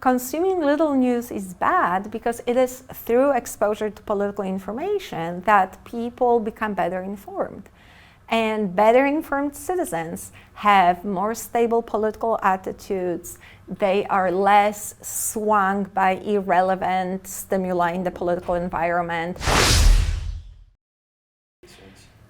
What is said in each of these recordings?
consuming little news is bad because it is through exposure to political information that people become better informed. And better informed citizens have more stable political attitudes. They are less swung by irrelevant stimuli in the political environment.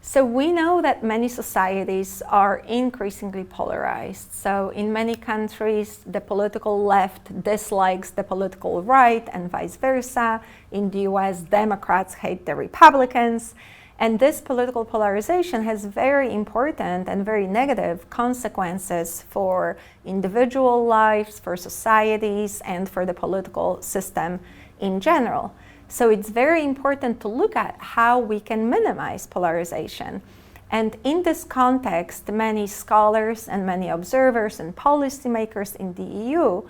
So we know that many societies are increasingly polarized. So in many countries, the political left dislikes the political right and vice versa. In the US, Democrats hate the Republicans. And this political polarization has very important and very negative consequences for individual lives, for societies, and for the political system in general. So it's very important to look at how we can minimize polarization. And in this context, many scholars and many observers and policymakers in the EU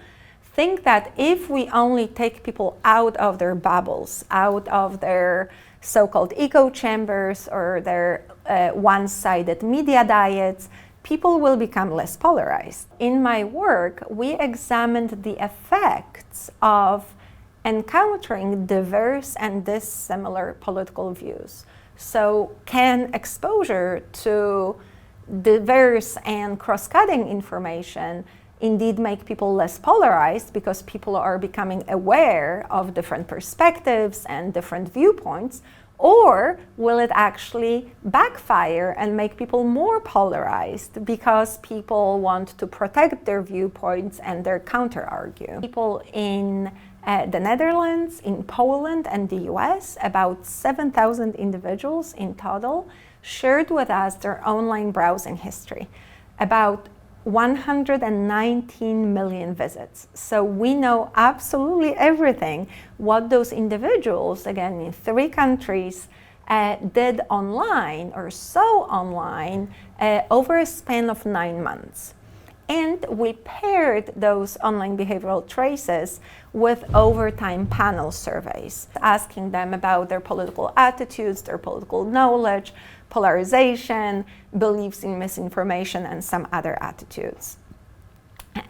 think that if we only take people out of their bubbles, out of their so-called echo chambers or their one-sided media diets, people will become less polarized. In my work, we examined the effects of encountering diverse and dissimilar political views. So can exposure to diverse and cross-cutting information indeed make people less polarized because people are becoming aware of different perspectives and different viewpoints? Or will it actually backfire and make people more polarized because people want to protect their viewpoints and their counter-argue? People in the Netherlands, in Poland, and the US, about 7,000 individuals in total, shared with us their online browsing history. About 119 million visits. So we know absolutely everything what those individuals, again in 3 countries, did online or saw online over a span of 9 months. And we paired those online behavioral traces with overtime panel surveys, asking them about their political attitudes, their political knowledge, polarization, beliefs in misinformation, and some other attitudes.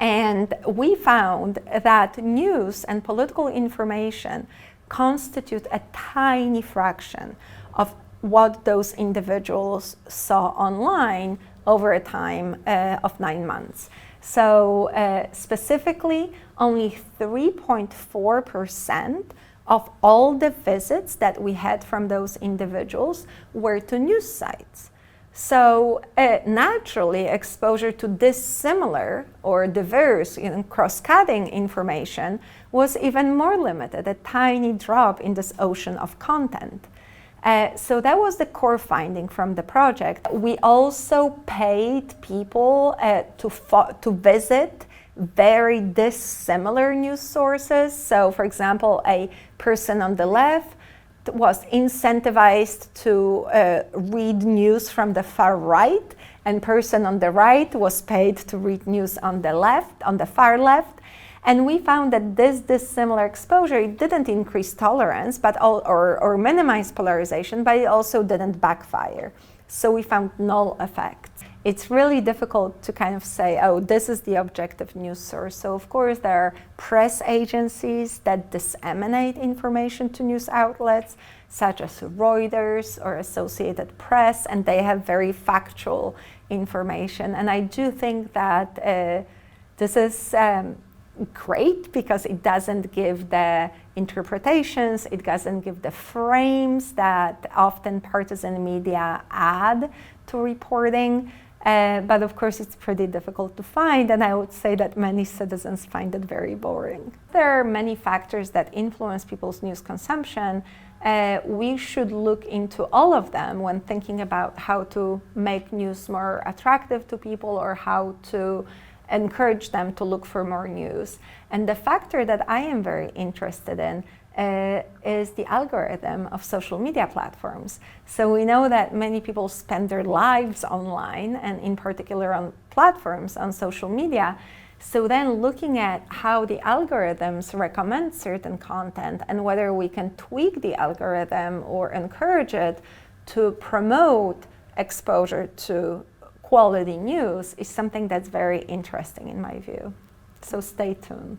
And we found that news and political information constitute a tiny fraction of what those individuals saw online over a time of 9 months. So specifically, only 3.4% of all the visits that we had from those individuals were to news sites. So naturally, exposure to dissimilar or diverse, cross-cutting information was even more limited, a tiny drop in this ocean of content. So that was the core finding from the project. We also paid people to visit very dissimilar news sources. So for example, a person on the left was incentivized to read news from the far right, and person on the right was paid to read news on the left, on the far left. And we found that this dissimilar exposure, it didn't increase tolerance or minimize polarization, but it also didn't backfire. So we found null effects. It's really difficult to kind of say, oh, this is the objective news source. So of course there are press agencies that disseminate information to news outlets, such as Reuters or Associated Press, and they have very factual information. And I do think that this is great because it doesn't give the interpretations, it doesn't give the frames that often partisan media add to reporting. But of course it's pretty difficult to find, and I would say that many citizens find it very boring. There are many factors that influence people's news consumption. We should look into all of them when thinking about how to make news more attractive to people or how to encourage them to look for more news. And the factor that I am very interested in is the algorithm of social media platforms. So we know that many people spend their lives online, and in particular on platforms on social media. So then looking at how the algorithms recommend certain content and whether we can tweak the algorithm or encourage it to promote exposure to quality news is something that's very interesting in my view. So stay tuned.